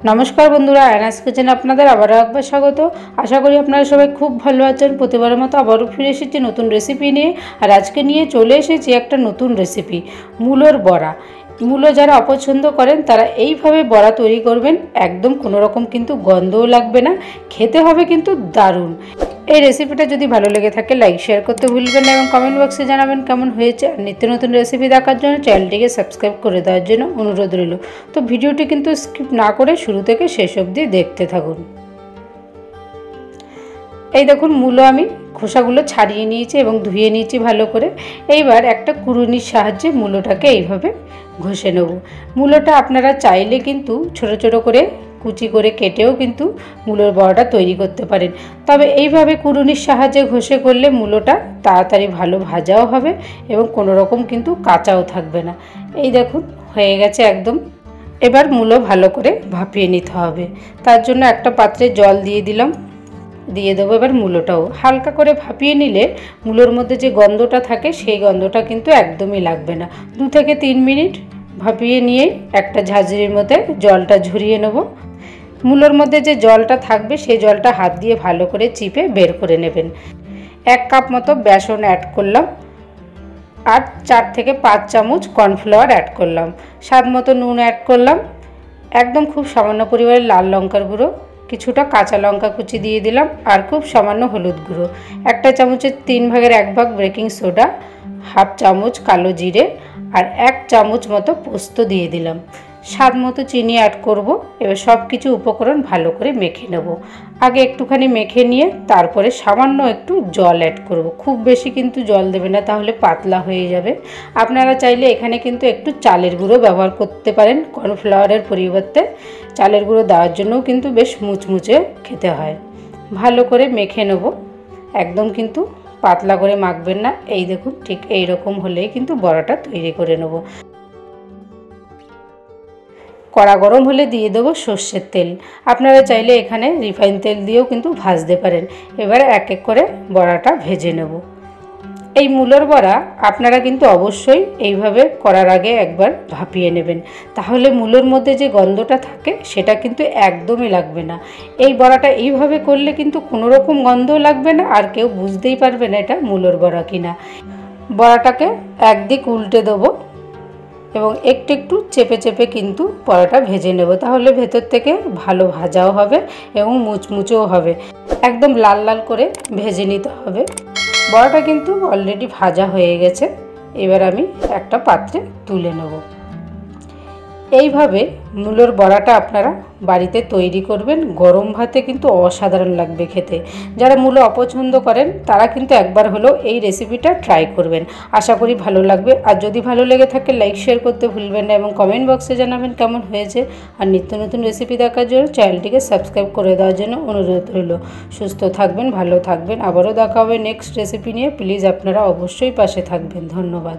नमस्कार बंधुरा आयनास किचेन आपनादेर आबारो एकबार स्वागत। आशा करी आपनारा सबाई खूब भालो आछेन। प्रतिबारेर मतो आबारो फिरे एसेछि नतुन रेसिपि निये। आर आजके निये चले एसेछि एकटा नतुन रेसिपि, मूलोर बड़ा। मूलो जारा अपछन्द करेन तारा एइभाবে बड़ा तैरी करबेन, एकदम कोनो रकम किन्तु गन्धও लागबे ना, खेते होबे किन्तु दारुण। এই রেসিপিটা যদি ভালো লেগে থাকে লাইক শেয়ার করতে ভুলবেন না এবং কমেন্ট বক্সে জানাবেন কেমন হয়েছে। আর নিত্য নতুন রেসিপি দেখার জন্য চ্যানেলটিকে সাবস্ক্রাইব করে দেওয়ার জন্য অনুরোধ রইল। তো ভিডিওটি কিন্তু স্কিপ না করে শুরু থেকে শেষ অবধি দেখতে থাকুন। এই দেখুন মূলো আমি খোসাগুলো ছাড়িয়ে নিয়েছি এবং ধুয়ে নিয়েছি ভালো করে। এইবার একটা কুড়ুনির সাহায্যে মূলোটাকে এইভাবে ঘষে নেব। মূলোটা আপনারা চাইলে কিন্তু ছোট ছোট করে কুচি করে কেটেও কিন্তু মূলোর বড়াটা তৈরি করতে পারেন। তবে এইভাবে কুড়ুনির সাহায্যে ঘষে করলে মূলোটা তাড়াতাড়ি ভালো ভাজাও হবে এবং কোনো রকম কিন্তু কাঁচাও থাকবে না। এই দেখুন হয়ে গেছে একদম। এবার মূলো ভালো করে ভাপিয়ে নিতে হবে। তার জন্য একটা পাত্রে জল দিয়ে দিলাম, দিয়ে দেবো এবার মূলোটাও। হালকা করে ভাপিয়ে নিলে মূলোর মধ্যে যে গন্ধটা থাকে সেই গন্ধটা কিন্তু একদমই লাগবে না। 2 থেকে 3 মিনিট ভাপিয়ে নিয়ে একটা ঝাঁঝরির মধ্যে জলটা ঝরিয়ে নেব। মূলোর মধ্যে যে জলটা থাকবে সেই জলটা হাত দিয়ে ভালো করে চিপে বের করে নেবেন। 1 কাপ মতো বেসন অ্যাড করলাম আর 4 থেকে 5 চামচ কর্নফ্লাওয়ার অ্যাড করলাম। স্বাদ মতো নুন অ্যাড করলাম। একদম খুব সামান্য পরিমাণে লাল লঙ্কার গুঁড়ো, কিছুটা কাঁচা লঙ্কা কুচি দিয়ে দিলাম আর খুব সামান্য হলুদ গুঁড়ো, 1 চামচের 3 ভাগের 1 ভাগ বেকিং সোডা, 1/2 চামচ কালো জিরে আর 1 চামচ মতো পোস্ত দিয়ে দিলাম। স্বাদ মতো চিনি অ্যাড করব। এবার সব কিছু উপকরণ ভালো করে মেখে নেব। আগে একটুখানি মেখে নিয়ে তারপরে সামান্য একটু জল অ্যাড করব। খুব বেশি কিন্তু জল দেবে না, তাহলে পাতলা হয়ে যাবে। আপনারা চাইলে এখানে কিন্তু একটু চালের গুঁড়ো ব্যবহার করতে পারেন। কর্নফ্লাওয়ারের পরিবর্তে চালের গুঁড়ো দেওয়ার জন্যও কিন্তু বেশ মুচমুচে খেতে হয়। ভালো করে মেখে নেব, একদম কিন্তু পাতলা করে মাখবেন না। এই দেখুন ঠিক এই রকম হলেই কিন্তু বড়াটা তৈরি করে নেব। কড়া গরম হলে দিয়ে দেবো সর্ষের তেল। আপনারা চাইলে এখানে রিফাইন তেল দিয়েও কিন্তু ভাজতে পারেন। এবার এক এক করে বড়াটা ভেজে নেব। এই মূলোর বড়া আপনারা কিন্তু অবশ্যই এইভাবে করার আগে একবার ভাপিয়ে নেবেন, তাহলে মূলোর মধ্যে যে গন্ধটা থাকে সেটা কিন্তু একদমই লাগবে না। এই বড়াটা এইভাবে করলে কিন্তু কোনো রকম গন্ধও লাগবে না আর কেউ বুঝতেই পারবে না এটা মূলোর বড়া কিনা। বড়াটাকে একদিক উল্টে দেবো এবং একটু একটু চেপে চেপে কিন্তু বড়াটা ভেজে নেব, তাহলে ভেতর থেকে ভালো ভাজাও হবে এবং মুচমুচেও হবে। একদম লাল লাল করে ভেজে নিতে হবে। বড়াটা কিন্তু অলরেডি ভাজা হয়ে গেছে। এবার আমি একটা পাত্রে তুলে নেব। এইভাবে মূলোর বড়াটা আপনারা বাড়িতে তৈরি করবেন। গরম ভাতে কিন্তু অসাধারণ লাগবে খেতে। যারা মূলো অপছন্দ করেন তারা কিন্তু একবার হলেও এই রেসিপিটা ট্রাই করবেন। আশা করি ভালো লাগবে। আর যদি ভালো লেগে থাকে লাইক শেয়ার করতে ভুলবেন না এবং কমেন্ট বক্সে জানাবেন কেমন হয়েছে। আর নিত্য নতুন রেসিপি দেখার জন্য চ্যানেলটিকে সাবস্ক্রাইব করে দেওয়ার জন্য অনুরোধ রইল। সুস্থ থাকবেন, ভালো থাকবেন। আবারও দেখা হবে নেক্সট রেসিপি নিয়ে। প্লিজ আপনারা অবশ্যই পাশে থাকবেন। ধন্যবাদ।